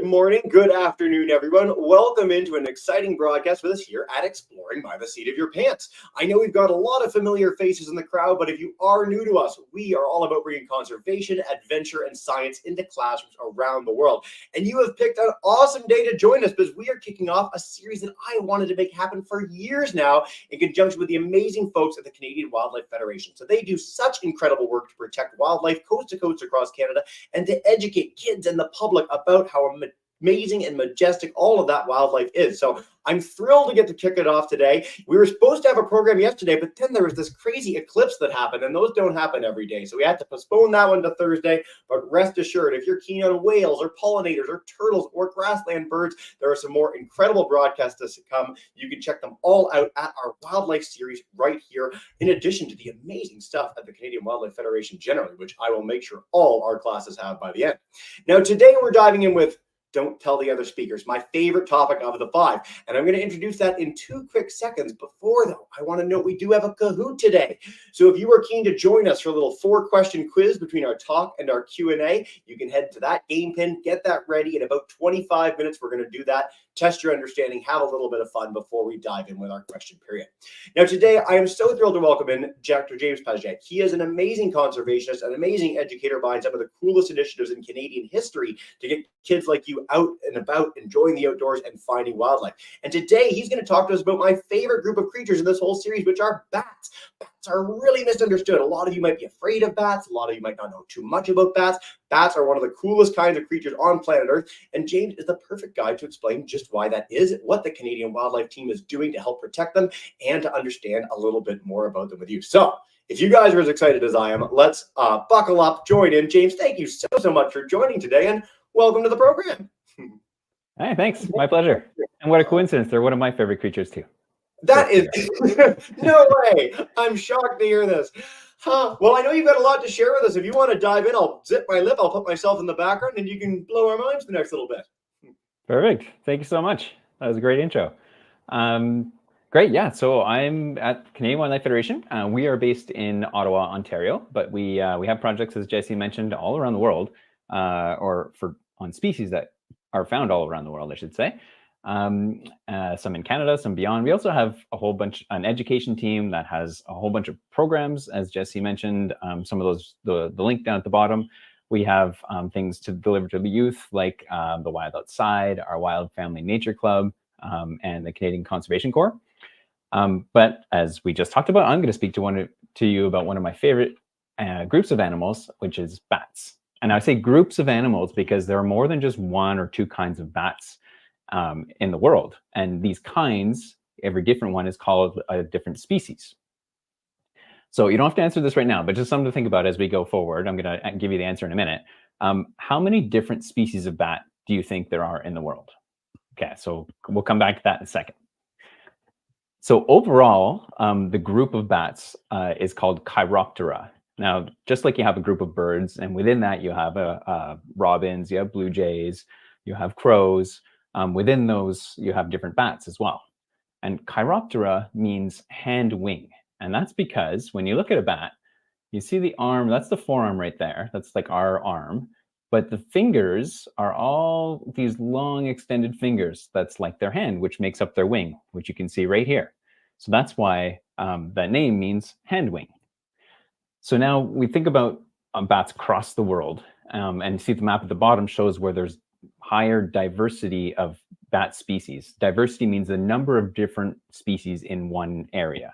morning, good afternoon, everyone. Welcome into an exciting broadcast with us here at Exploring by the Seat of Your Pants. I know we've got a lot of familiar faces in the crowd, but if you are new to us, we are all about bringing conservation, adventure, and science into classrooms around the world. And you have picked an awesome day to join us because we are kicking off a series that I wanted to make happen for years now in conjunction with the amazing folks at the Canadian Wildlife Federation. So they do such incredible work to protect wildlife coast to coast across Canada and to educate kids and the public about how amazing and majestic all of that wildlife is. So I'm thrilled to get to kick it off today. We were supposed to have a program yesterday, but then there was this crazy eclipse that happened, and those don't happen every day. So we had to postpone that one to Thursday. But rest assured, if you're keen on whales or pollinators or turtles or grassland birds, there are some more incredible broadcasts to come. You can check them all out at our wildlife series right here, in addition to the amazing stuff at the Canadian Wildlife Federation generally, which I will make sure all our classes have by the end. Now, today we're diving in with Don't Tell the Other Speakers, my favorite topic of the five. And I'm going to introduce that in 2 quick seconds. Before, though, I want to note we do have a Kahoot today. So if you are keen to join us for a little 4-question quiz between our talk and our Q&A, you can head to that game pin, get that ready. In about 25 minutes, we're going to do that, test your understanding, have a little bit of fun before we dive in with our question period. Now, today, I am so thrilled to welcome in Dr. James Paget. He is an amazing conservationist, an amazing educator behind some of the coolest initiatives in Canadian history to get kids like you out and about, enjoying the outdoors and finding wildlife. And today he's going to talk to us about my favorite group of creatures in this whole series, which are bats. Bats are really misunderstood. A lot of you might be afraid of bats. A lot of you might not know too much about bats. Bats are one of the coolest kinds of creatures on planet Earth. And James is the perfect guy to explain just why that is, what the Canadian Wildlife Team is doing to help protect them, and to understand a little bit more about them with you. So if you guys are as excited as I am, let's buckle up, join in. James, thank you so much for joining today, and welcome to the program. Hey, thanks. My pleasure. And what a coincidence. They're one of my favorite creatures, too. That is no way. I'm shocked to hear this. Well, I know you've got a lot to share with us. If you want to dive in, I'll zip my lip. I'll put myself in the background, and you can blow our minds the next little bit. Perfect. Thank you so much. That was a great intro. Great. Yeah. So I'm at Canadian Wildlife Federation. We are based in Ottawa, Ontario, but we have projects, as Jesse mentioned, all around the world, on species that are found all around the world, I should say. Some in Canada, some beyond. We also have an education team that has a whole bunch of programs, as Jesse mentioned. Some of those, the link down at the bottom. We have things to deliver to the youth, like the Wild Outside, our Wild Family Nature Club, and the Canadian Conservation Corps. But as we just talked about, I'm going to speak to you about one of my favorite groups of animals, which is bats. And I say groups of animals because there are more than just 1 or 2 kinds of bats in the world. And these kinds, every different one is called a different species. So you don't have to answer this right now, but just something to think about as we go forward. I'm going to give you the answer in a minute. How many different species of bat do you think there are in the world? Okay, so we'll come back to that in a second. So overall, the group of bats is called Chiroptera. Now, just like you have a group of birds, and within that you have robins, you have blue jays, you have crows. Within those, you have different bats as well. And Chiroptera means hand wing. And that's because when you look at a bat, you see the arm, that's the forearm right there. That's like our arm. But the fingers are all these long extended fingers. That's like their hand, which makes up their wing, which you can see right here. So that's why that name means hand wing. So now we think about bats across the world, and you see the map at the bottom shows where there's higher diversity of bat species. Diversity means the number of different species in one area.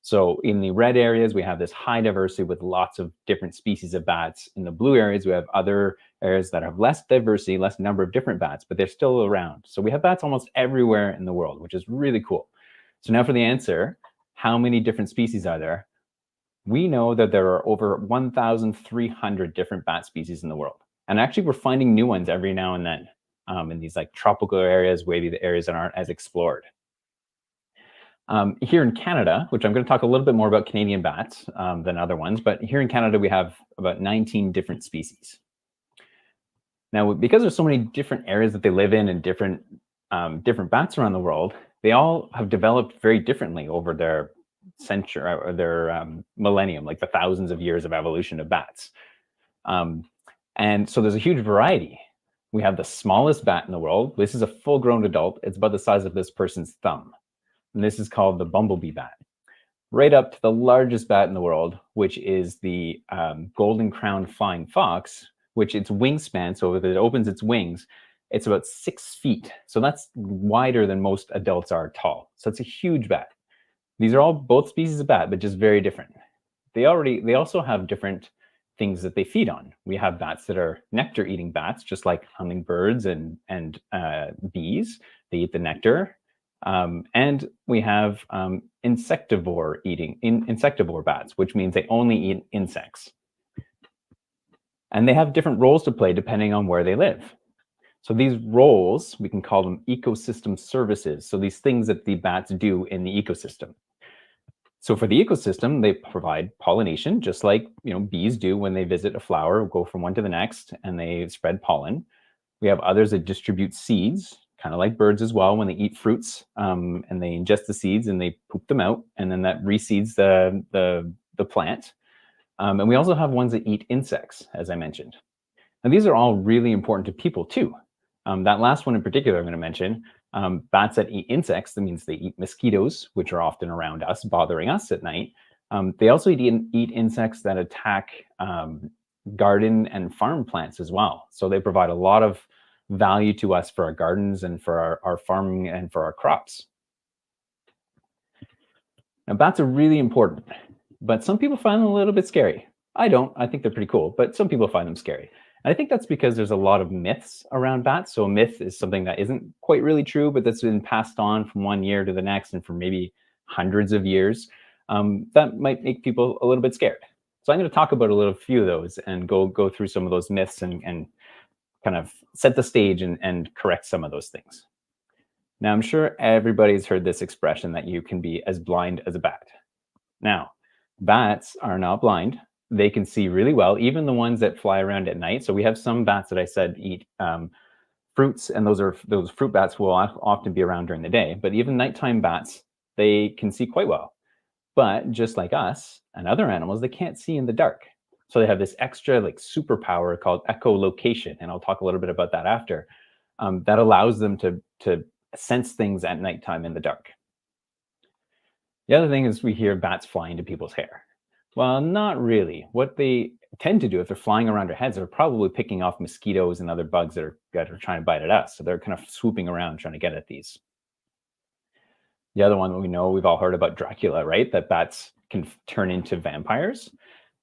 So in the red areas, we have this high diversity with lots of different species of bats. In the blue areas, we have other areas that have less diversity, less number of different bats, but they're still around. So we have bats almost everywhere in the world, which is really cool. So now for the answer, how many different species are there? We know that there are over 1,300 different bat species in the world. And actually, we're finding new ones every now and then in these like tropical areas, maybe the areas that aren't as explored. Here in Canada, which I'm going to talk a little bit more about Canadian bats than other ones, but here in Canada, we have about 19 different species. Now, because there's so many different areas that they live in and different bats around the world, they all have developed very differently over their century or their millennium, like the thousands of years of evolution of bats. And so there's a huge variety. We have the smallest bat in the world. This is a full-grown adult. It's about the size of this person's thumb. And this is called the bumblebee bat. Right up to the largest bat in the world, which is the golden-crowned flying fox, which its wingspan, so if it opens its wings, it's about 6 feet. So that's wider than most adults are tall. So it's a huge bat. These are all both species of bat, but just very different. They also have different things that they feed on. We have bats that are nectar-eating bats, just like hummingbirds and bees. They eat the nectar. And we have insectivore bats, which means they only eat insects. And they have different roles to play depending on where they live. So these roles, we can call them ecosystem services. So these things that the bats do in the ecosystem. So for the ecosystem, they provide pollination, just like bees do when they visit a flower, go from one to the next, and they spread pollen. We have others that distribute seeds, kind of like birds as well, when they eat fruits, and they ingest the seeds and they poop them out, and then that reseeds the plant. And we also have ones that eat insects, as I mentioned. And these are all really important to people too. That last one in particular I'm going to mention, bats that eat insects, that means they eat mosquitoes, which are often around us, bothering us at night. They also eat insects that attack garden and farm plants as well. So they provide a lot of value to us for our gardens and for our farming and for our crops. Now, bats are really important, but some people find them a little bit scary. I don't. I think they're pretty cool, but some people find them scary. And I think that's because there's a lot of myths around bats. So a myth is something that isn't quite really true, but that's been passed on from one year to the next and for maybe hundreds of years. That might make people a little bit scared. So I'm going to talk about a few of those and go through some of those myths and kind of set the stage and correct some of those things. Now, I'm sure everybody's heard this expression that you can be as blind as a bat. Now, bats are not blind. They can see really well, even the ones that fly around at night. So we have some bats that I said eat fruits, and those fruit bats will often be around during the day. But even nighttime bats, they can see quite well. But just like us and other animals, they can't see in the dark. So they have this extra superpower called echolocation, and I'll talk a little bit about that after. That allows them to sense things at nighttime in the dark. The other thing is we hear bats fly into people's hair. Well, not really. What they tend to do if they're flying around our heads, they're probably picking off mosquitoes and other bugs that are trying to bite at us. So they're kind of swooping around trying to get at these. The other one that we know, we've all heard about Dracula, right? That bats can turn into vampires.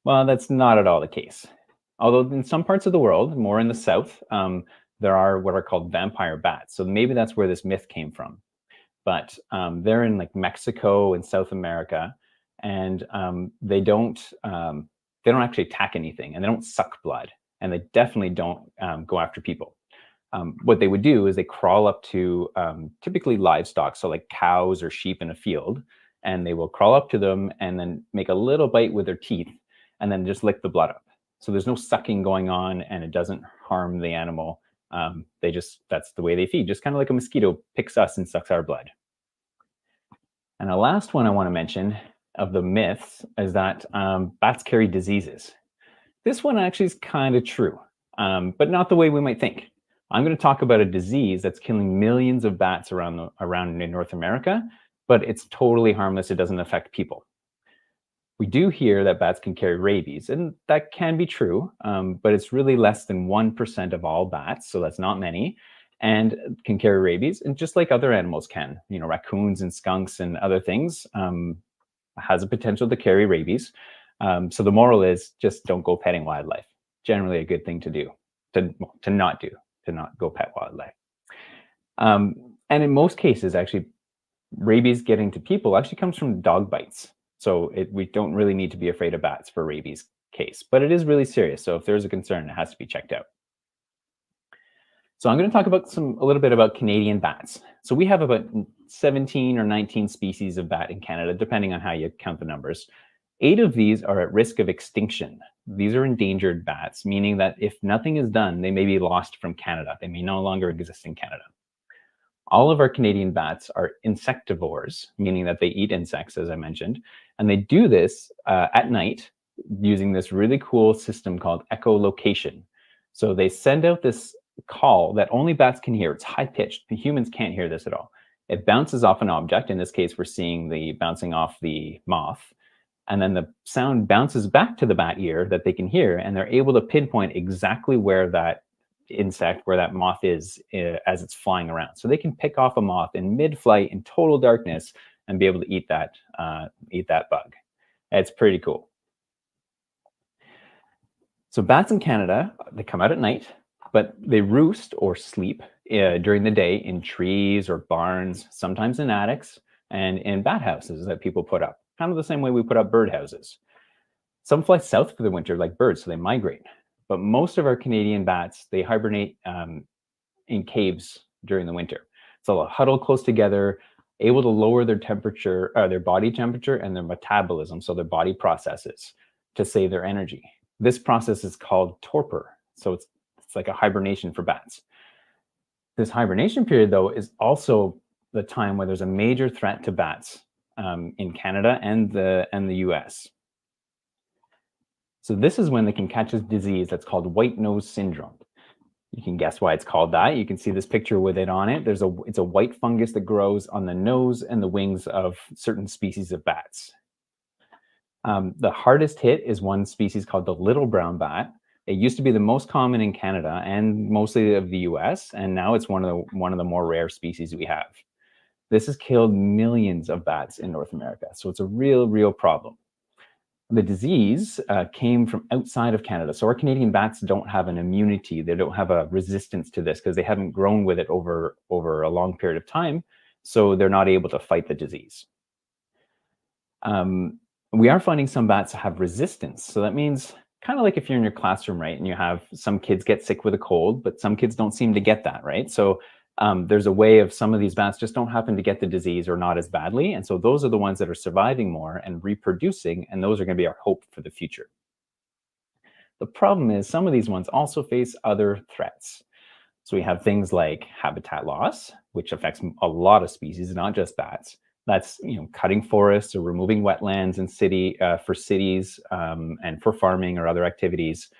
Well, that's not at all the case. Although in some parts of the world, more in the south, there are what are called vampire bats. So maybe that's where this myth came from. But they're in Mexico and South America, and they don't actually attack anything, and they don't suck blood, and they definitely don't go after people. What they would do is they crawl up to typically livestock, so like cows or sheep in a field, and they will crawl up to them and then make a little bite with their teeth and then just lick the blood up. So there's no sucking going on, and it doesn't harm the animal. That's the way they feed, just kind of like a mosquito picks us and sucks our blood. And the last one I want to mention of the myths is that bats carry diseases. This one actually is kind of true, but not the way we might think. I'm going to talk about a disease that's killing millions of bats around in North America, but it's totally harmless. It doesn't affect people. We do hear that bats can carry rabies, and that can be true, but it's really less than 1% of all bats, so that's not many, and can carry rabies, and just like other animals can, raccoons and skunks and other things, has a potential to carry rabies. So the moral is just don't go petting wildlife. Generally a good thing to do, to not go pet wildlife. And in most cases, actually, rabies getting to people actually comes from dog bites. So we don't really need to be afraid of bats for rabies case, but it is really serious. So if there's a concern, it has to be checked out. So I'm going to talk about a little bit about Canadian bats. So we have about 17 or 19 species of bat in Canada, depending on how you count the numbers. 8 of these are at risk of extinction. These are endangered bats, meaning that if nothing is done, they may be lost from Canada. They may no longer exist in Canada. All of our Canadian bats are insectivores, meaning that they eat insects, as I mentioned, and they do this at night using this really cool system called echolocation. So they send out this call that only bats can hear. It's high-pitched. Humans can't hear this at all. It bounces off an object. In this case, we're seeing the bouncing off the moth. And then the sound bounces back to the bat ear that they can hear, and they're able to pinpoint exactly where that insect, where that moth is as it's flying around. So they can pick off a moth in mid-flight in total darkness and be able to eat that bug. It's pretty cool. So bats in Canada, they come out at night, but they roost or sleep during the day in trees or barns, sometimes in attics, and in bat houses that people put up, kind of the same way we put up bird houses. Some fly south for the winter like birds, so they migrate. But most of our Canadian bats, they hibernate in caves during the winter. So they'll huddle close together, able to lower their temperature, their body temperature and their metabolism, so their body processes, to save their energy. This process is called torpor. So it's like a hibernation for bats. This hibernation period, though, is also the time where there's a major threat to bats in Canada and the US. So this is when they can catch a disease that's called white nose syndrome. You can guess why it's called that. You can see this picture with it on it. It's a white fungus that grows on the nose and the wings of certain species of bats. The hardest hit is one species called the little brown bat. It used to be the most common in Canada and mostly of the US, and now it's one of the more rare species we have. This has killed millions of bats in North America, so it's a real problem. The disease came from outside of Canada. So our Canadian bats don't have an immunity. They don't have a resistance to this because they haven't grown with it over a long period of time. So they're not able to fight the disease. We are finding some bats have resistance. So that means kind of like if you're in your classroom, right? And you have some kids get sick with a cold, but some kids don't seem to get that, right? So there's a way of some of these bats just don't happen to get the disease or not as badly. And so those are the ones that are surviving more and reproducing, and those are going to be our hope for the future. The problem is some of these ones also face other threats. So we have things like habitat loss, which affects a lot of species, not just bats. That's cutting forests or removing wetlands in for cities and for farming or other activities.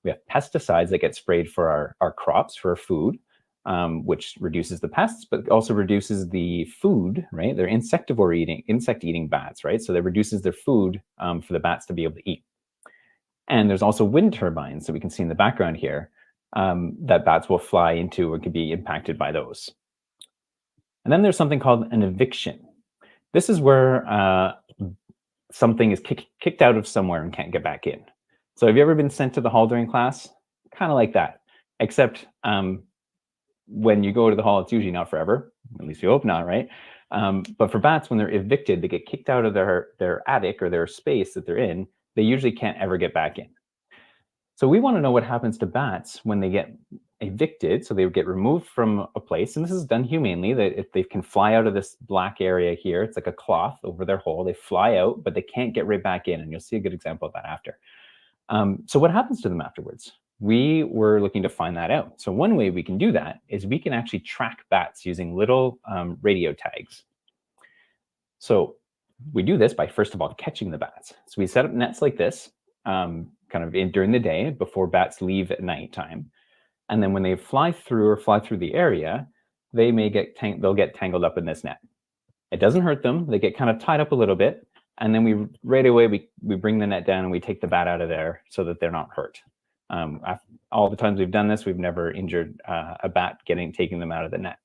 We have pesticides that get sprayed for our crops, for our food. Which reduces the pests, but also reduces the food, right? They're insect eating bats, right? So that reduces their food for the bats to be able to eat. And there's also wind turbines that we can see in the background here that bats will fly into or could be impacted by those. And then there's something called an eviction. This is where something is kicked out of somewhere and can't get back in. So have you ever been sent to the hall during class? Kind of like that, except when you go to the hall, it's usually not forever. At least you hope not, right? But for bats, when they're evicted, they get kicked out of their attic or their space that they're in. They usually can't ever get back in. So we want to know what happens to bats when they get evicted. So they get removed from a place, and this is done humanely. That if they can fly out of this black area here, it's like a cloth over their hole. They fly out, but they can't get right back in, and you'll see a good example of that after. So what happens to them afterwards? We were looking to find that out. So one way we can do that is we can actually track bats using little radio tags. So we do this by, first of all, catching the bats. So we set up nets like this, kind of during the day before bats leave at nighttime. And then when they fly through the area, they'll get tangled up in this net. It doesn't hurt them. They get kind of tied up a little bit. And then right away, we bring the net down and we take the bat out of there so that they're not hurt. All the times we've done this, we've never injured a bat taking them out of the net.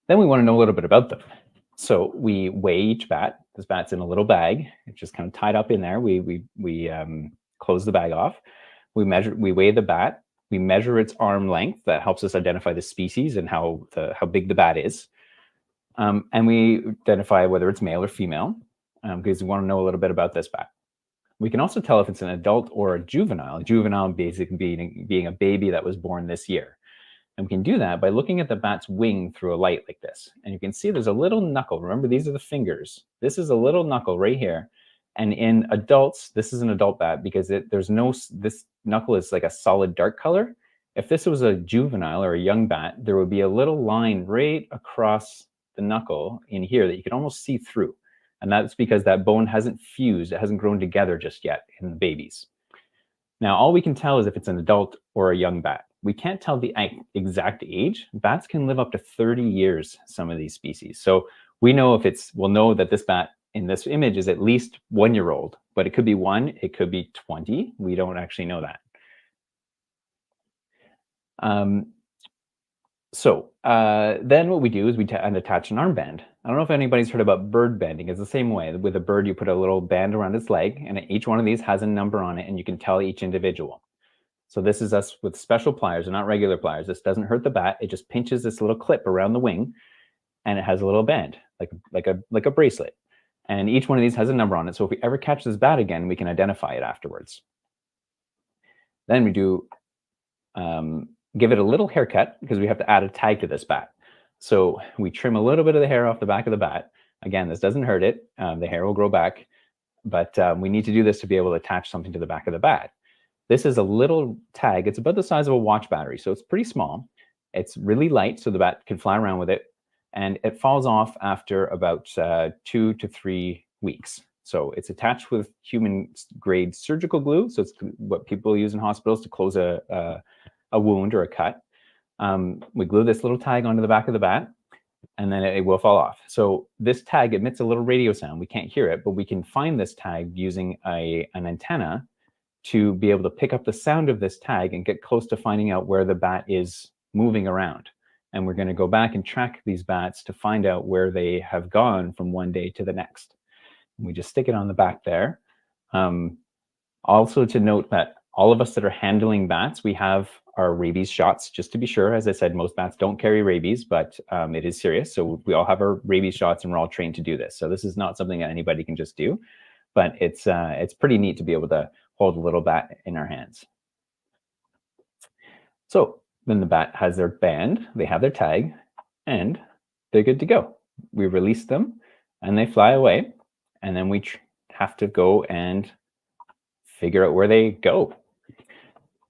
Then we want to know a little bit about them. So we weigh each bat. This bat's in a little bag. It's just kind of tied up in there. We close the bag off. We weigh the bat. We measure its arm length. That helps us identify the species and how big the bat is. And we identify whether it's male or female because we want to know a little bit about this bat. We can also tell if it's an adult or a juvenile basically being a baby that was born this year. And we can do that by looking at the bat's wing through a light like this. And you can see there's a little knuckle. Remember, these are the fingers. This is a little knuckle right here. And in adults, this is an adult bat because this knuckle is like a solid dark color. If this was a juvenile or a young bat, there would be a little line right across the knuckle in here that you can almost see through. And that's because that bone hasn't fused. It hasn't grown together just yet in the babies. Now, all we can tell is if it's an adult or a young bat. we can't tell the exact age. Bats can live up to 30 years, some of these species. So we'll know that this bat in this image is at least 1 year old, but it could be 1, it could be 20. We don't actually know that. Then what we do is we attach an armband. I don't know if anybody's heard about bird banding. It's the same way. With a bird, you put a little band around its leg, and each one of these has a number on it, and you can tell each individual. So this is us with special pliers, and not regular pliers. This doesn't hurt the bat. It just pinches this little clip around the wing, and it has a little band, like a bracelet. And each one of these has a number on it. So if we ever catch this bat again, we can identify it afterwards. Then we do give it a little haircut, because we have to add a tag to this bat. So we trim a little bit of the hair off the back of the bat. Again, this doesn't hurt it. The hair will grow back, but we need to do this to be able to attach something to the back of the bat. This is a little tag. It's about the size of a watch battery, so it's pretty small. It's really light, so the bat can fly around with it, and it falls off after about 2 to 3 weeks. So it's attached with human-grade surgical glue, so it's what people use in hospitals to close a wound or a cut. We glue this little tag onto the back of the bat, and then it will fall off. So this tag emits a little radio sound. We can't hear it, but we can find this tag using an antenna to be able to pick up the sound of this tag and get close to finding out where the bat is moving around. And we're going to go back and track these bats to find out where they have gone from one day to the next. And we just stick it on the back there. Also to note that all of us that are handling bats, we have our rabies shots, just to be sure. As I said, most bats don't carry rabies, but it is serious. So we all have our rabies shots, and we're all trained to do this. So this is not something that anybody can just do, but it's pretty neat to be able to hold a little bat in our hands. So then the bat has their band, they have their tag, and they're good to go. We release them, and they fly away, and then we have to go and figure out where they go.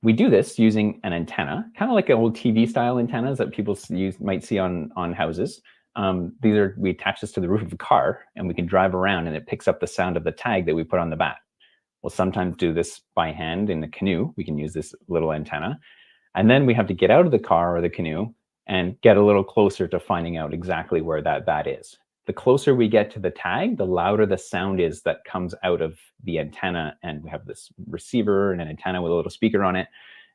We do this using an antenna, kind of like old TV style antennas that people might see on houses. We attach this to the roof of a car, and we can drive around, and it picks up the sound of the tag that we put on the bat. We'll sometimes do this by hand in the canoe. We can use this little antenna. And then we have to get out of the car or the canoe and get a little closer to finding out exactly where that bat is. The closer we get to the tag, the louder the sound is that comes out of the antenna. And we have this receiver and an antenna with a little speaker on it.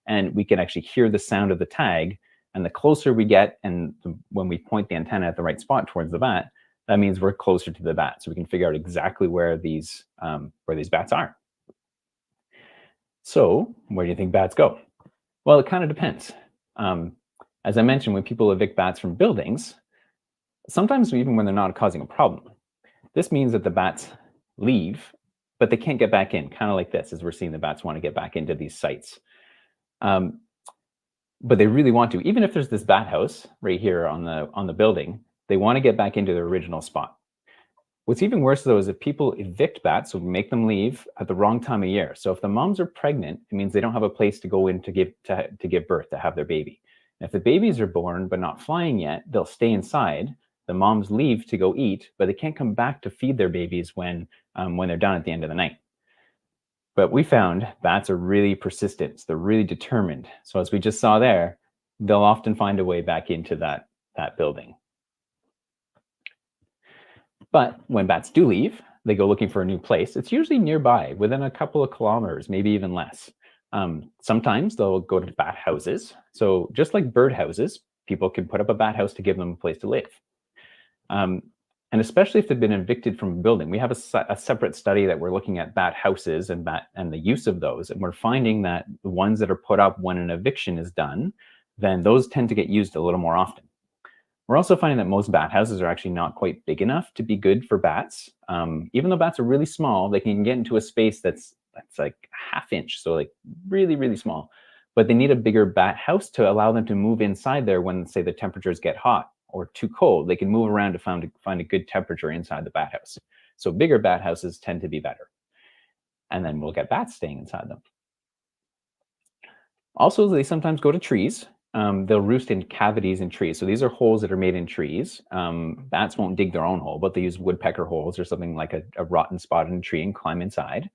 And we can actually hear the sound of the tag. And the closer we get, and when we point the antenna at the right spot towards the bat, that means we're closer to the bat. So we can figure out exactly where these bats are. So where do you think bats go? Well, it kind of depends. As I mentioned, when people evict bats from buildings, sometimes even when they're not causing a problem, this means that the bats leave, but they can't get back in, kind of like this, as we're seeing the bats want to get back into these sites. But they really want to. Even if there's this bat house right here on the building, they want to get back into their original spot. What's even worse, though, is if people evict bats, so make them leave at the wrong time of year. So if the moms are pregnant, it means they don't have a place to go in to give birth, to have their baby. And if the babies are born but not flying yet, they'll stay inside. The moms leave to go eat, but they can't come back to feed their babies when they're done at the end of the night. But we found bats are really persistent. They're really determined. So as we just saw there, they'll often find a way back into that building. But when bats do leave, they go looking for a new place. It's usually nearby, within a couple of kilometers, maybe even less. Sometimes they'll go to bat houses. So just like bird houses, people can put up a bat house to give them a place to live. And especially if they've been evicted from a building. We have a separate study that we're looking at bat houses and the use of those. And we're finding that the ones that are put up when an eviction is done, then those tend to get used a little more often. We're also finding that most bat houses are actually not quite big enough to be good for bats. Even though bats are really small, they can get into a space that's like a ½ inch, so like really, really small. But they need a bigger bat house to allow them to move inside there when, say, the temperatures get hot or too cold. They can move around to find a good temperature inside the bat house. So bigger bat houses tend to be better. And then we'll get bats staying inside them. Also, they sometimes go to trees. They'll roost in cavities in trees. So these are holes that are made in trees. Bats won't dig their own hole, but they use woodpecker holes or something like a rotten spot in a tree and climb inside.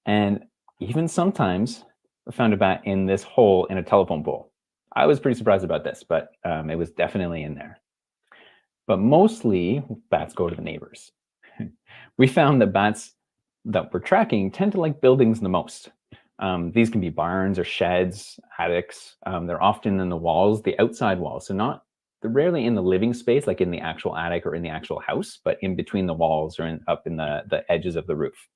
And even sometimes found a bat in this hole in a telephone pole. I was pretty surprised about this, but it was definitely in there. But mostly bats go to the neighbors. We found that bats that we're tracking tend to like buildings the most. These can be barns or sheds, attics. They're often in the walls, the outside walls. So they're rarely in the living space, like in the actual attic or in the actual house, but in between the walls or up in the edges of the roof.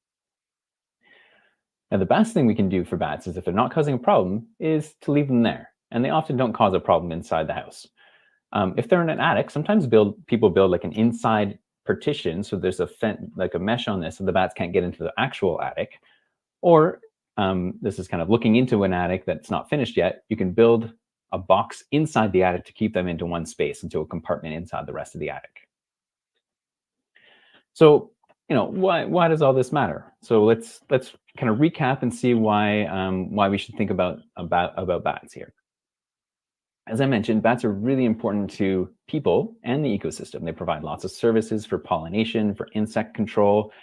Now, the best thing we can do for bats is if they're not causing a problem is to leave them there. And they often don't cause a problem inside the house. If they're in an attic, sometimes people build like an inside partition. So there's like a mesh on this so the bats can't get into the actual attic. Or this is kind of looking into an attic that's not finished yet. You can build a box inside the attic to keep them into one space, into a compartment inside the rest of the attic. So, why does all this matter? So let's kind of recap and see why we should think about bats here. As I mentioned, bats are really important to people and the ecosystem. They provide lots of services for pollination, for insect control.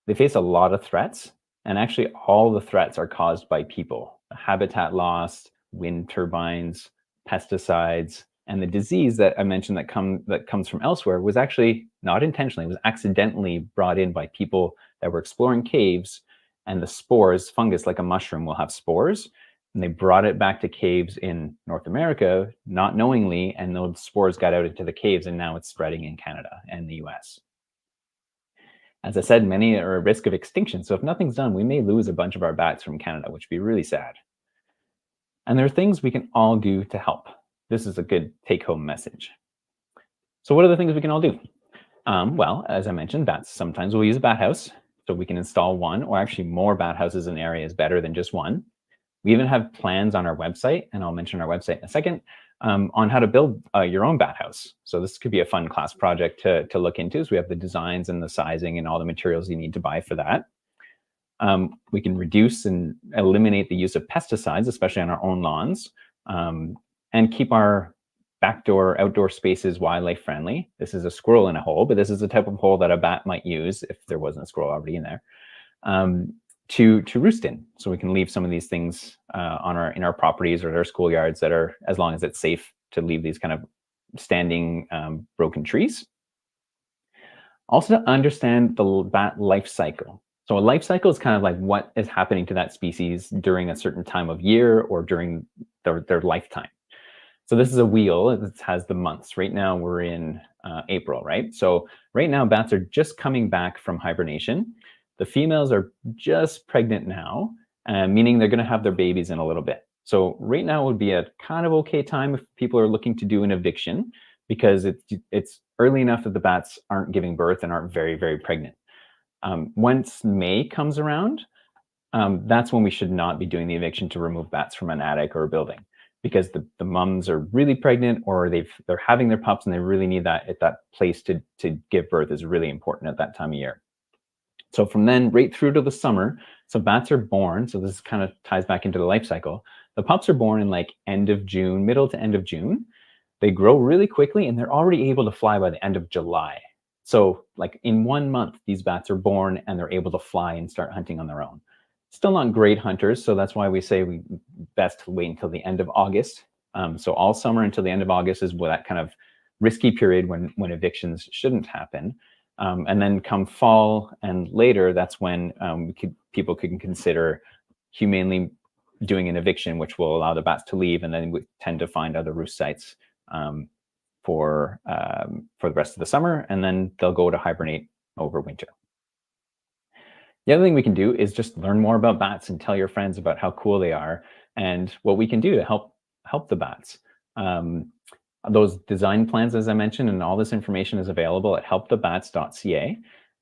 They face a lot of threats, and actually all the threats are caused by people. Habitat loss, wind turbines, pesticides, and the disease that I mentioned that comes from elsewhere was actually not intentionally, it was accidentally brought in by people that were exploring caves, and the spores, fungus like a mushroom will have spores, and they brought it back to caves in North America, not knowingly, and those spores got out into the caves, and now it's spreading in Canada and the US. As I said, many are at risk of extinction, so if nothing's done, we may lose a bunch of our bats from Canada, which would be really sad. And there are things we can all do to help. This is a good take-home message. So what are the things we can all do? Well, as I mentioned, bats sometimes will use a bat house, so we can install one, or actually more bat houses in an area is better than just one. We even have plans on our website, and I'll mention our website in a second, on how to build your own bat house. So this could be a fun class project to look into. So we have the designs and the sizing and all the materials you need to buy for that. We can reduce and eliminate the use of pesticides, especially on our own lawns, and keep our backdoor outdoor spaces wildlife friendly. This is a squirrel in a hole, but this is the type of hole that a bat might use if there wasn't a squirrel already in there. To roost in. So we can leave some of these things in our properties or our schoolyards that are, as long as it's safe to leave these kind of standing broken trees. Also to understand the bat life cycle. So a life cycle is kind of like what is happening to that species during a certain time of year or during their lifetime. So this is a wheel. It has the months. Right now we're in April, right? So right now bats are just coming back from hibernation. The females are just pregnant now, meaning they're going to have their babies in a little bit. So right now would be a kind of okay time if people are looking to do an eviction, because it's early enough that the bats aren't giving birth and aren't very, very pregnant. Once May comes around, that's when we should not be doing the eviction to remove bats from an attic or a building, because the mums are really pregnant or they're having their pups and they really need that place to give birth is really important at that time of year. So from then right through to the summer, so bats are born. So this kind of ties back into the life cycle. The pups are born in like end of June, middle to end of June. They grow really quickly and they're already able to fly by the end of July. So like in 1 month, these bats are born and they're able to fly and start hunting on their own. Still not great hunters. So that's why we say we best to wait until the end of August. So all summer until the end of August is that kind of risky period when evictions shouldn't happen. And then come fall and later, that's when people can consider humanely doing an eviction, which will allow the bats to leave, and then we tend to find other roost sites for the rest of the summer, and then they'll go to hibernate over winter. The other thing we can do is just learn more about bats and tell your friends about how cool they are and what we can do to help the bats. Those design plans, as I mentioned, and all this information is available at helpthebats.ca.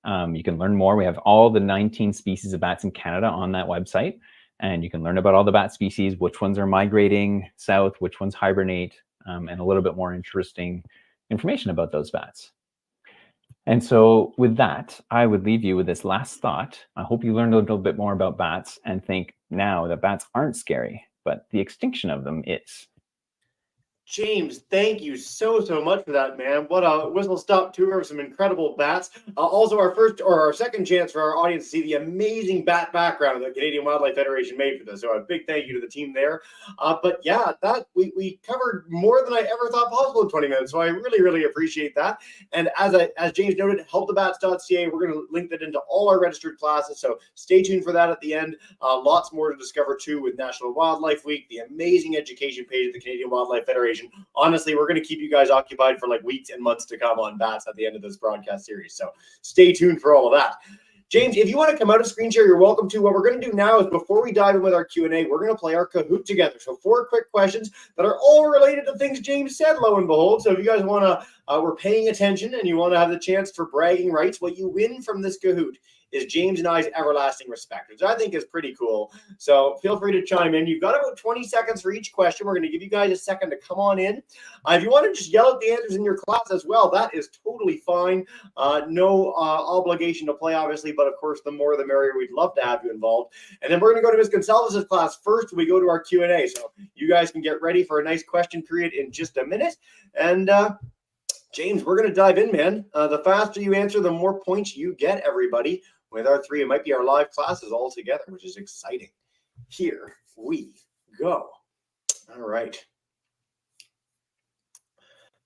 You can learn more. We have all the 19 species of bats in Canada on that website, and you can learn about all the bat species, which ones are migrating south, which ones hibernate, and a little bit more interesting information about those bats. And so with that, I would leave you with this last thought. I hope you learned a little bit more about bats and think now that bats aren't scary, but the extinction of them is. James, thank you so much for that, man. What a whistle-stop tour of some incredible bats. Also, our second chance for our audience to see the amazing bat background that the Canadian Wildlife Federation made for this. So a big thank you to the team there. But yeah, that we covered more than I ever thought possible in 20 minutes. So I really appreciate that. And as James noted, helpthebats.ca. We're going to link that into all our registered classes. So stay tuned for that at the end. Lots more to discover too with National Wildlife Week, the amazing education page of the Canadian Wildlife Federation. Honestly, we're going to keep you guys occupied for like weeks and months to come on bats at the end of this broadcast series. So stay tuned for all of that. James, if you want to come out of screen share, you're welcome to. What we're going to do now is before we dive in with our Q&A, we're going to play our Kahoot together. So 4 quick questions that are all related to things James said, lo and behold. So if you guys want to, we're paying attention and you want to have the chance for bragging rights, what you win from this Kahoot is James and I's everlasting respect, which I think is pretty cool. So feel free to chime in. You've got about 20 seconds for each question. We're going to give you guys a second to come on in. If you want to just yell at the answers in your class as well, that is totally fine. No obligation to play, obviously, but of course, the more the merrier. We'd love to have you involved. And then we're going to go to Ms. Gonzalez's class first. We go to our Q&A. So you guys can get ready for a nice question period in just a minute. And James, we're going to dive in, man. The faster you answer, the more points you get, everybody. With our 3, it might be our live classes all together, which is exciting. Here we go. All right.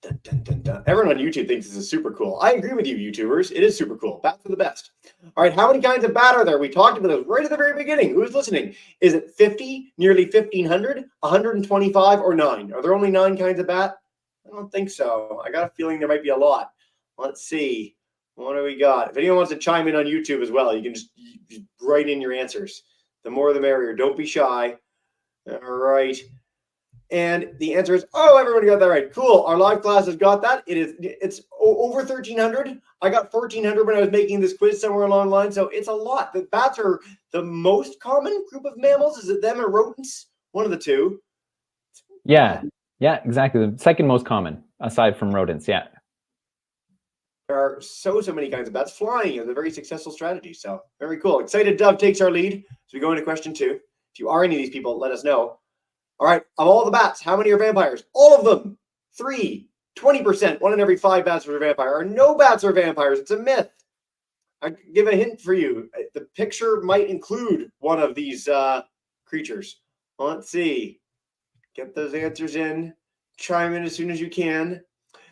Dun, dun, dun, dun. Everyone on YouTube thinks this is super cool. I agree with you, YouTubers. It is super cool. Bats are the best. All right, how many kinds of bat are there? We talked about this right at the very beginning. Who's listening? Is it 50, nearly 1,500, 125, or 9? Are there only 9 kinds of bat? I don't think so. I got a feeling there might be a lot. Let's see. What do we got? If anyone wants to chime in on YouTube as well, you can just write in your answers. The more the merrier. Don't be shy. All right. And the answer is, oh, everyone got that right. Cool. Our live class has got that. It's over 1,300. I got 1,400 when I was making this quiz somewhere along the line. So it's a lot. The bats are the most common group of mammals. Is it them or rodents? One of the two. Yeah, exactly. The second most common, aside from rodents. Yeah. There are so many kinds of bats. Flying is a very successful strategy. So very cool. Excited Dove takes our lead. So we go into question 2. If you are any of these people, let us know. All right. Of all the bats, how many are vampires? All of them. 3, 20%. 1 in every 5 bats are a vampire. Or no bats are vampires. It's a myth. I give a hint for you. The picture might include one of these creatures. Let's see. Get those answers in. Chime in as soon as you can.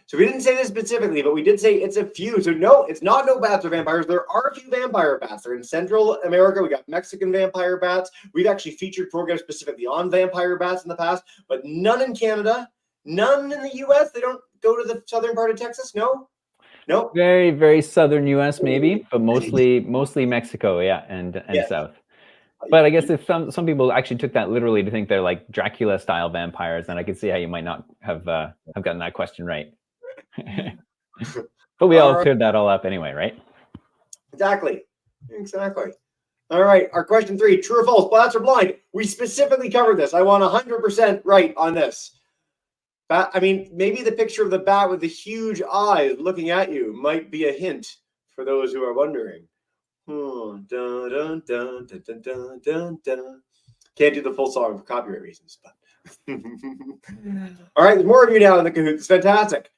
So we didn't say this specifically, but we did say it's a few. So no, it's not no bats or vampires. There are a few vampire bats. They're in Central America. We got Mexican vampire bats. We've actually featured programs specifically on vampire bats in the past, but none in Canada, none in the U.S. They don't go to the southern part of Texas. No. Very, very southern U.S. maybe, but mostly Mexico, yeah, and south. But I guess if some people actually took that literally to think they're like Dracula style vampires, then I could see how you might not have gotten that question right. But we all cleared that all up anyway, right? Exactly. All right, our question 3, true or false, bats are blind. We specifically covered this. I want 100% right on this. I mean, maybe the picture of the bat with the huge eyes looking at you might be a hint for those who are wondering. Dun, dun, dun, dun, dun, dun, dun, dun. Can't do the full song for copyright reasons. But all right, there's more of you now in the Kahoot. It's fantastic.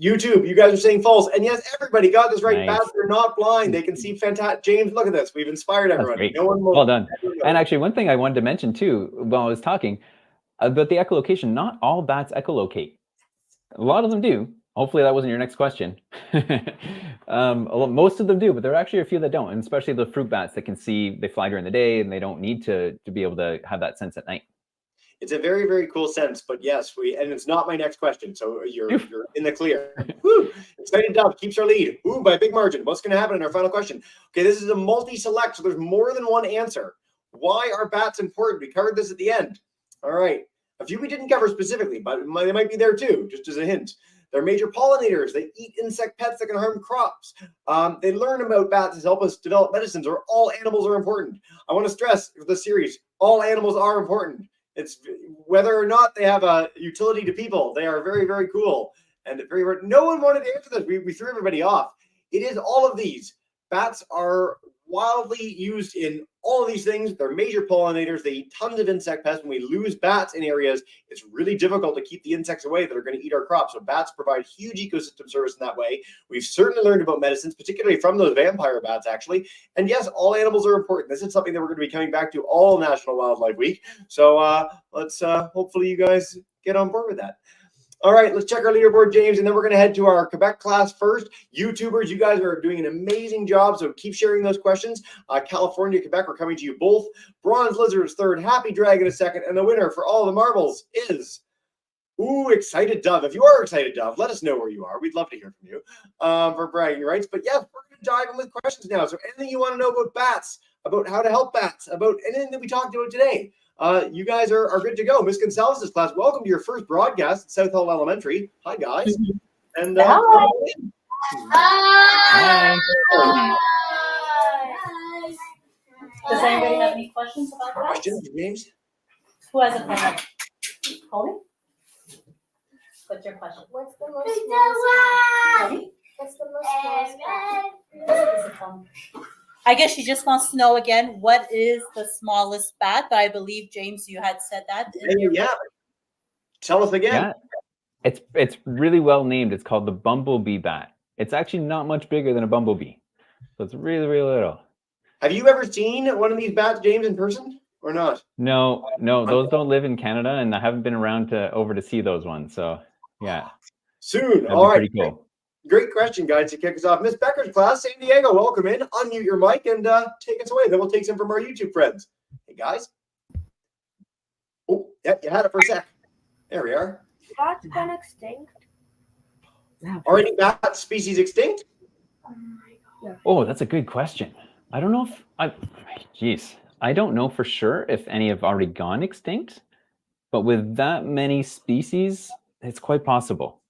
YouTube, you guys are saying false. And yes, everybody got this right. Nice. Bats are not blind. They can see fantastic. James, look at this. We've inspired everyone. No one will. Well done. And actually, one thing I wanted to mention too, while I was talking about the echolocation, not all bats echolocate. A lot of them do. Hopefully that wasn't your next question. Most of them do, but there are actually a few that don't, and especially the fruit bats that can see, they fly during the day and they don't need to be able to have that sense at night. It's a very, very cool sense, but yes, and it's not my next question, so you're in the clear. Woo! Excited Dove keeps our lead. Ooh, by a big margin. What's going to happen in our final question? Okay, this is a multi-select, so there's more than one answer. Why are bats important? We covered this at the end. All right. A few we didn't cover specifically, but they might be there too, just as a hint. They're major pollinators. They eat insect pets that can harm crops. They learn about bats to help us develop medicines, or all animals are important. I want to stress for the series, all animals are important. It's whether or not they have a utility to people. They are very, very cool. And no one wanted to answer this. We threw everybody off. It is all of these. Bats are wildly used in all of these things. They're major pollinators. They eat tons of insect pests. When we lose bats in areas, it's really difficult to keep the insects away that are going to eat our crops. So bats provide huge ecosystem service in that way. We've certainly learned about medicines, particularly from those vampire bats, actually. And yes, all animals are important. This is something that we're going to be coming back to all National Wildlife Week. So let's hopefully you guys get on board with that. All right, let's check our leaderboard, James, and then we're going to head to our Quebec class first. YouTubers, you guys are doing an amazing job, so keep sharing those questions. California, Quebec, we're coming to you both. Bronze Lizard is third, Happy Dragon is second, and the winner for all the marbles is, Excited Dove. If you are Excited Dove, let us know where you are. We'd love to hear from you for bragging rights. But yeah, we're going to dive in with questions now. So anything you want to know about bats, about how to help bats, about anything that we talked about today, you guys are good to go. Miss Gonzalez's class, welcome to your first broadcast at South Hall Elementary. Hi, guys. And Hi. Hi. Does anybody have any questions about that? questions, James? Who has a question? Colby? What's your question? What's the most smallest Colby? What's the most smallest bat? I guess she just wants to know again, what is the smallest bat? But I believe, James, you had said that. Yeah. Tell us again. Yeah, it's really well named. It's called the bumblebee bat. It's actually not much bigger than a bumblebee, so it's really, really little. Have you ever seen one of these bats, James, in person or not? No, those don't live in Canada, and I haven't been around over to see those ones. So yeah, Soon. that'd All be right. pretty cool. Great question, guys, to kick us off. Miss Becker's class, San Diego, welcome in. Unmute your mic and take us away. Then we'll take some from our YouTube friends. Hey, guys. Oh, yeah, you had it for a sec. There we are. Bats gone extinct? Are any bat species extinct? Oh, that's a good question. I don't know I don't know for sure if any have already gone extinct, but with that many species, it's quite possible.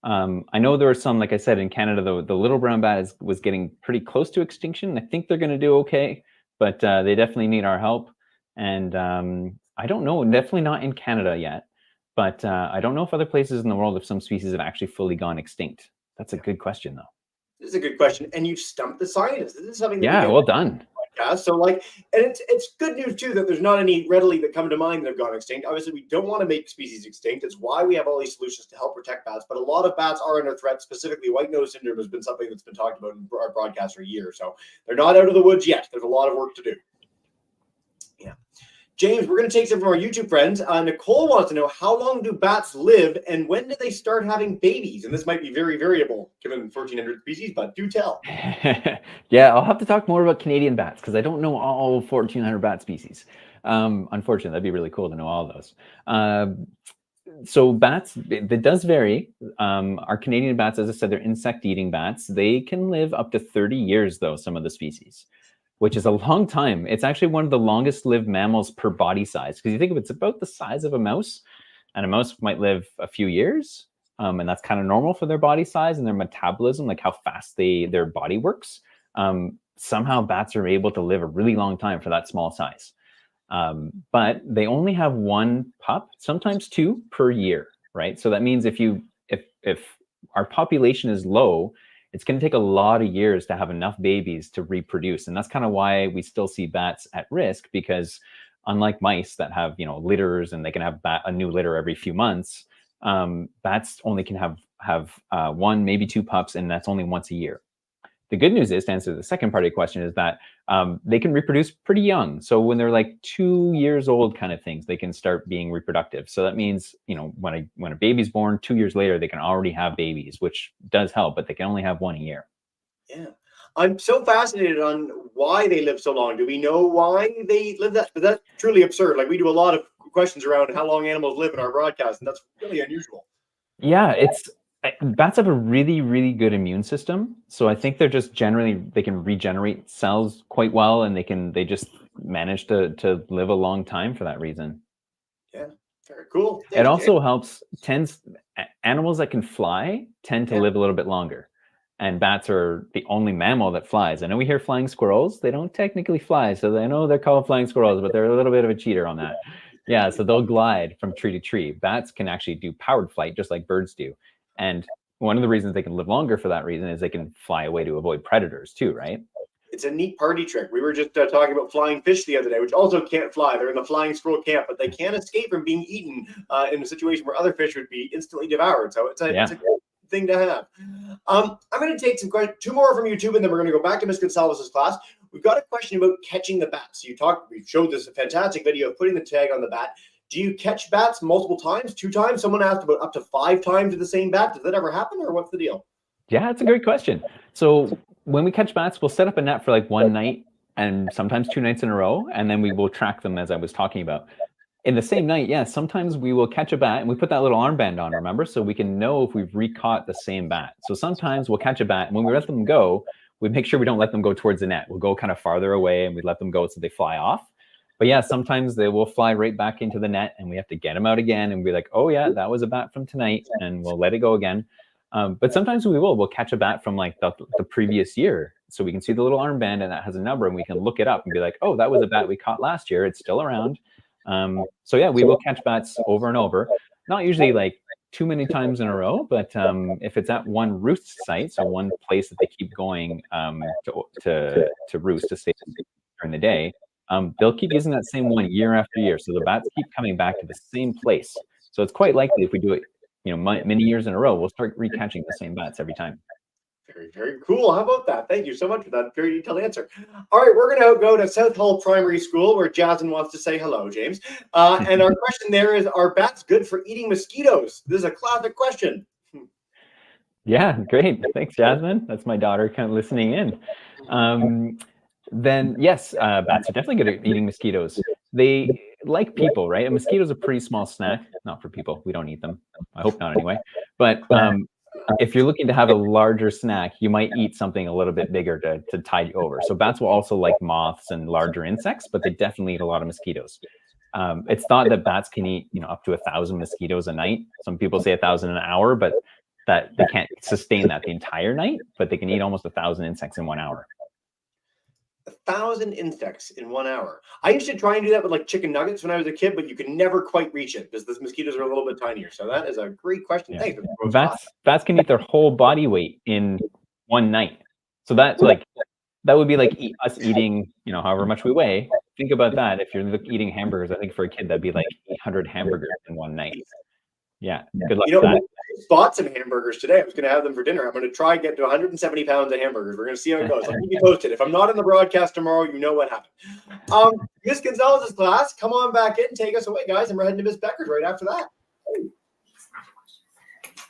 I know there are some, like I said, in Canada, the little brown bat was getting pretty close to extinction. I think they're going to do okay, but they definitely need our help. And I don't know, definitely not in Canada yet, but I don't know if other places in the world, if some species have actually fully gone extinct. That's a good question, though. This is a good question. And you stumped the scientists. This is something that Yeah, well done. Podcast. So and it's good news too that there's not any readily that come to mind that have gone extinct. Obviously, we don't want to make species extinct. It's why we have all these solutions to help protect bats. But a lot of bats are under threat. Specifically, white nose syndrome has been something that's been talked about in our broadcast for years. So they're not out of the woods yet. There's a lot of work to do. Yeah. James, we're going to take some from our YouTube friends. Nicole wants to know, how long do bats live and when do they start having babies? And this might be very variable given 1,400 species, but do tell. Yeah, I'll have to talk more about Canadian bats because I don't know all 1,400 bat species. Unfortunately, that'd be really cool to know all those. So bats, it does vary. Our Canadian bats, as I said, they're insect-eating bats. They can live up to 30 years, though, some of the species, which is a long time. It's actually one of the longest lived mammals per body size. Because you think of it's about the size of a mouse, and a mouse might live a few years. And that's kind of normal for their body size and their metabolism, like how fast their body works. Somehow bats are able to live a really long time for that small size. But they only have one pup, sometimes two per year, right? So that means if our population is low, it's going to take a lot of years to have enough babies to reproduce. And that's kind of why we still see bats at risk, because unlike mice that have, litters and they can have a new litter every few months, bats only can have one, maybe two pups, and that's only once a year. The good news is, to answer the second part of your question, is that they can reproduce pretty young. So when they're like 2 years old kind of things, they can start being reproductive. So that means, when a baby's born, 2 years later, they can already have babies, which does help, but they can only have one a year. Yeah. I'm so fascinated on why they live so long. Do we know why they live that? That's truly absurd. Like, we do a lot of questions around how long animals live in our broadcast, and that's really unusual. Yeah, bats have a really, really good immune system. So I think they're just they can regenerate cells quite well, and they just manage to live a long time for that reason. Yeah, very cool. It also helps, animals that can fly tend to live a little bit longer. And bats are the only mammal that flies. I know we hear flying squirrels. They don't technically fly. So I know they're called flying squirrels, but they're a little bit of a cheater on that. Yeah, so they'll glide from tree to tree. Bats can actually do powered flight just like birds do. And one of the reasons they can live longer for that reason is they can fly away to avoid predators too, right? It's a neat party trick. We were just talking about flying fish the other day, which also can't fly. They're in the flying squirrel camp, but they can't escape from being eaten in a situation where other fish would be instantly devoured. So it's a good thing to have. I'm going to take two more from YouTube, and then we're going to go back to Ms. Gonzalez's class. We've got a question about catching the bats. We showed this fantastic video of putting the tag on the bat. Do you catch bats multiple times, 2 times? Someone asked about up to 5 times with the same bat. Does that ever happen, or what's the deal? Yeah, that's a great question. So when we catch bats, we'll set up a net for like one night and sometimes 2 nights in a row, and then we will track them as I was talking about. In the same night, yeah, sometimes we will catch a bat and we put that little armband on, remember? So we can know if we've re-caught the same bat. So sometimes we'll catch a bat, and when we let them go, we make sure we don't let them go towards the net. We'll go kind of farther away and we let them go so they fly off. But yeah, sometimes they will fly right back into the net, and we have to get them out again and be like, oh yeah, that was a bat from tonight, and we'll let it go again. But sometimes we'll catch a bat from like the previous year. So we can see the little armband and that has a number, and we can look it up and be like, oh, that was a bat we caught last year. It's still around. So yeah, we will catch bats over and over. Not usually like too many times in a row, but if it's at one roost site, so one place that they keep going to roost to stay during the day, they'll keep using that same one year after year. So the bats keep coming back to the same place. So it's quite likely if we do it, many years in a row, we'll start recatching the same bats every time. Very, very cool. How about that? Thank you so much for that very detailed answer. All right, we're going to go to South Hall Primary School, where Jasmine wants to say hello, James. And our question there is, are bats good for eating mosquitoes? This is a classic question. Yeah, great. Thanks, Jasmine. That's my daughter kind of listening in. Then yes, bats are definitely good at eating mosquitoes. They, like people, right? A mosquito is a pretty small snack. Not for people. We don't eat them. I hope not anyway. But if you're looking to have a larger snack, you might eat something a little bit bigger to tide you over. So bats will also like moths and larger insects, but they definitely eat a lot of mosquitoes. It's thought that bats can eat, up to 1,000 mosquitoes a night. Some people say 1,000 an hour, but that they can't sustain that the entire night, but they can eat almost 1,000 insects in 1 hour. 1,000 insects in 1 hour. I used to try and do that with like chicken nuggets when I was a kid, but you can never quite reach it because the mosquitoes are a little bit tinier. So that is a great question. Yeah. Thanks. Bats can eat their whole body weight in one night. So that's like, that would be like us eating, however much we weigh. Think about that. If you're eating hamburgers, I think for a kid, that'd be like 800 hamburgers in one night. Yeah. Good luck with that. I bought some hamburgers today. I was going to have them for dinner. I'm going to try and get to 170 pounds of hamburgers. We're going to see how it goes. I'll keep you posted. If I'm not in the broadcast tomorrow, you know what happened. Miss Gonzalez's class, come on back in, take us away, guys, and we're heading to Miss Becker's right after that.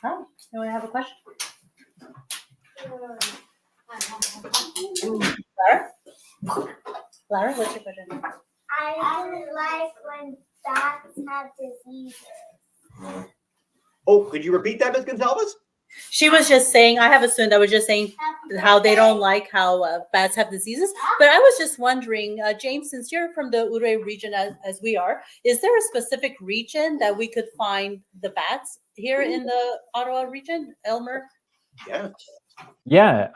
Oh, do I have a question? Lara, what's your question? I don't like when bats have diseases. Oh, could you repeat that, Miss Gonzalez? She was just saying, I have a student that was just saying how they don't like how bats have diseases. But I was just wondering, James, since you're from the Ouray region as we are, is there a specific region that we could find the bats here in the Ottawa region, Elmer? Yeah.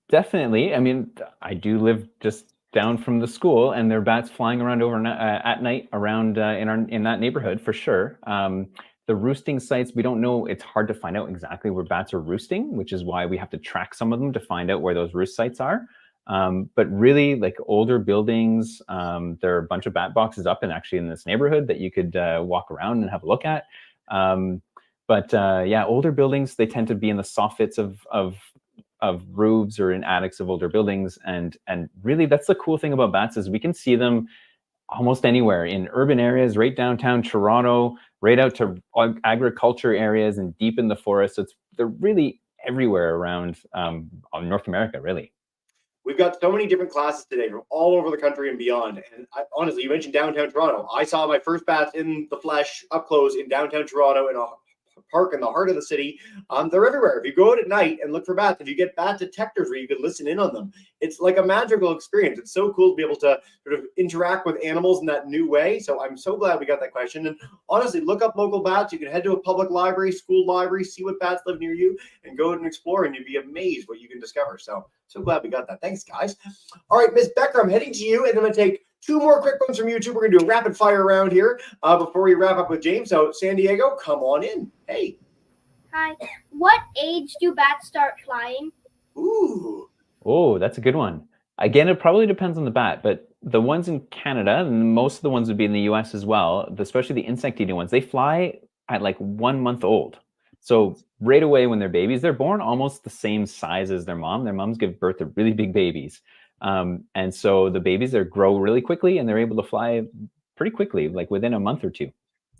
Definitely. I mean, I do live just down from the school, and there are bats flying around at night around in that neighborhood for sure. The roosting sites, we don't know. It's hard to find out exactly where bats are roosting, which is why we have to track some of them to find out where those roost sites are. But really, like older buildings, there are a bunch of bat boxes up and actually in this neighborhood that you could walk around and have a look at. Yeah, older buildings, they tend to be in the soffits of roofs or in attics of older buildings. And really, that's the cool thing about bats is we can see them almost anywhere in urban areas, right downtown Toronto, right out to agriculture areas and deep in the forest. So they're really everywhere around North America, really. We've got so many different classes today from all over the country and beyond. And honestly, you mentioned downtown Toronto. I saw my first bats in the flesh up close in downtown Toronto in a park in the heart of the city. They're everywhere. If you go out at night and look for bats, if you get bat detectors where you can listen in on them, it's like a magical experience. It's so cool to be able to sort of interact with animals in that new way. So I'm so glad we got that question. And honestly, look up local bats. You can head to a public library, school library, see what bats live near you, and go out and explore, and you'd be amazed what you can discover. So glad we got that. Thanks, guys. All right, Miss Becker, I'm heading to you, and I'm going to take 2 more quick ones from YouTube. We're going to do a rapid fire round here before we wrap up with James. So San Diego, come on in. Hey. Hi. What age do bats start flying? Ooh, Oh, that's a good one. Again, it probably depends on the bat, but the ones in Canada, and most of the ones would be in the US as well, especially the insect-eating ones, they fly at like 1 month old. So right away when they're babies, they're born almost the same size as their mom. Their moms give birth to really big babies. And so the babies, they grow really quickly and they're able to fly pretty quickly, like within a month or two.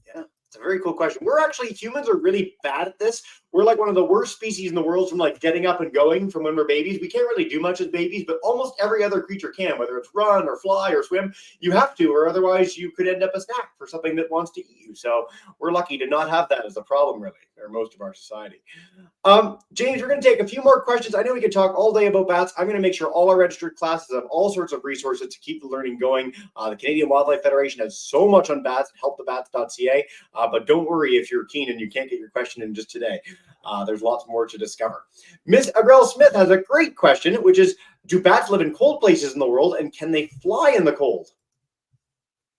Yeah, it's a very cool question. Humans are really bad at this. We're like one of the worst species in the world from like getting up and going from when we're babies. We can't really do much as babies, but almost every other creature can, whether it's run or fly or swim. You have to, or otherwise you could end up a snack for something that wants to eat you. So we're lucky to not have that as a problem, really, or most of our society. James, we're going to take a few more questions. I know we could talk all day about bats. I'm going to make sure all our registered classes have all sorts of resources to keep the learning going. The Canadian Wildlife Federation has so much on bats at helpthebats.ca, but don't worry if you're keen and you can't get your question in just today. There's lots more to discover. Miss Agrell Smith has a great question, which is, do bats live in cold places in the world and can they fly in the cold?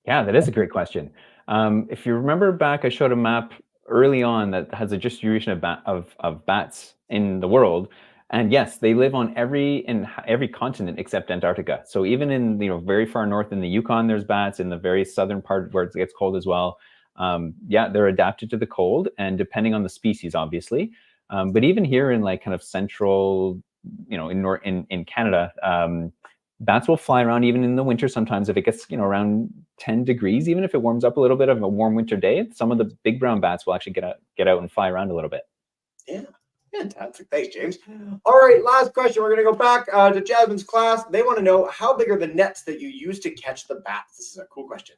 Yeah, that is a great question. If you remember back, I showed a map early on that has a distribution of bats in the world. And yes, they live on every continent except Antarctica. So even in very far north in the Yukon, there's bats. In the very southern part where it gets cold as well. Yeah, they're adapted to the cold, and depending on the species, obviously. But even here in like kind of central, in Canada, bats will fly around even in the winter sometimes if it gets around 10 degrees. Even if it warms up a little bit of a warm winter day, some of the big brown bats will actually get out and fly around a little bit. Yeah, fantastic. Thanks, James. All right, last question. We're going to go back to Jasmine's class. They want to know, how big are the nets that you use to catch the bats? This is a cool question.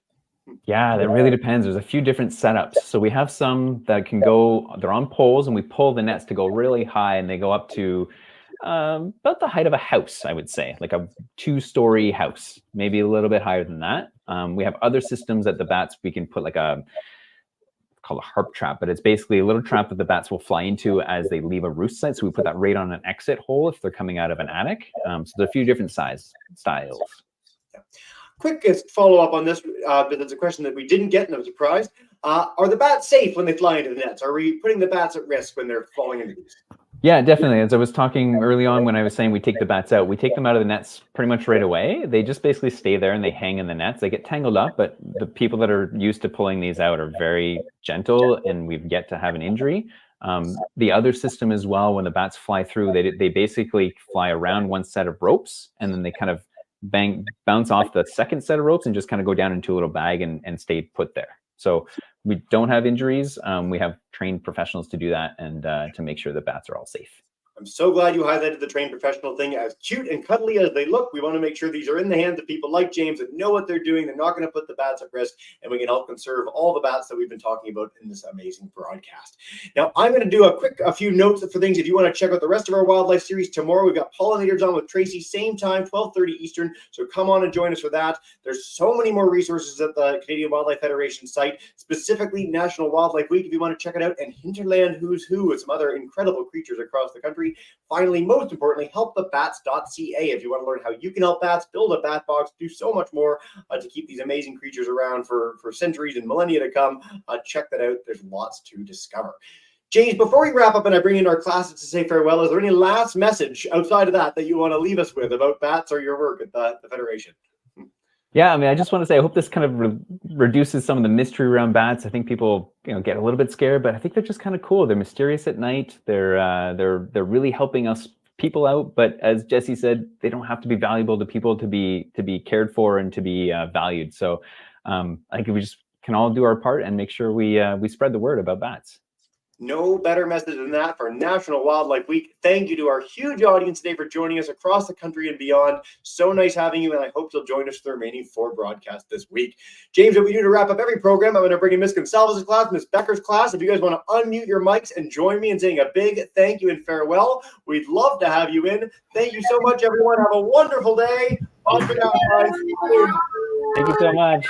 Yeah, that really depends. There's a few different setups. So we have some that can go, they're on poles, and we pull the nets to go really high, and they go up to about the height of a house, I would say, like a 2-story house, maybe a little bit higher than that. We have other systems that the bats, we can put like called a harp trap, but it's basically a little trap that the bats will fly into as they leave a roost site. So we put that right on an exit hole if they're coming out of an attic. So there's a few different styles. Yeah. Quickest follow-up on this, but it's a question that we didn't get and I'm surprised. Are the bats safe when they fly into the nets? Are we putting the bats at risk when they're falling into these? Yeah, definitely. As I was talking early on when I was saying we take the bats out, we take them out of the nets pretty much right away. They just basically stay there and they hang in the nets. They get tangled up, but the people that are used to pulling these out are very gentle, and we've yet to have an injury. The other system as well, when the bats fly through, they basically fly around one set of ropes, and then they kind of bounce off the second set of ropes and just kind of go down into a little bag and stay put there. So we don't have injuries. We have trained professionals to do that and to make sure the bats are all safe. I'm so glad you highlighted the trained professional thing. As cute and cuddly as they look, we want to make sure these are in the hands of people like James that know what they're doing. They're not going to put the bats at risk, and we can help conserve all the bats that we've been talking about in this amazing broadcast. Now, I'm going to do a few notes for things. If you want to check out the rest of our wildlife series tomorrow, we've got Pollinators on with Tracy, same time, 12:30 Eastern. So come on and join us for that. There's so many more resources at the Canadian Wildlife Federation site, specifically National Wildlife Week, if you want to check it out, and Hinterland Who's Who with some other incredible creatures across the country. Finally, most importantly, helpthebats.ca if you want to learn how you can help bats, build a bat box, do so much more to keep these amazing creatures around for centuries and millennia to come. Check that out. There's lots to discover. James, before we wrap up and I bring in our classes to say farewell, is there any last message outside of that you want to leave us with about bats or your work at the Federation? Yeah, I mean, I just want to say, I hope this kind of reduces some of the mystery around bats. I think people, get a little bit scared, but I think they're just kind of cool. They're mysterious at night. They're really helping us people out. But as Jesse said, they don't have to be valuable to people to be cared for and to be valued. So I think we just can all do our part and make sure we spread the word about bats. No better message than that for National Wildlife Week. Thank you to our huge audience today for joining us across the country and beyond. So nice having you, and I hope you'll join us for the remaining 4 broadcasts this week. James, what we do to wrap up every program, I'm going to bring in Miss Gonsalves' class, Miss Becker's class. If you guys want to unmute your mics and join me in saying a big thank you and farewell, we'd love to have you in. Thank you so much, everyone. Have a wonderful day. Bye for now, guys. Thank you so much.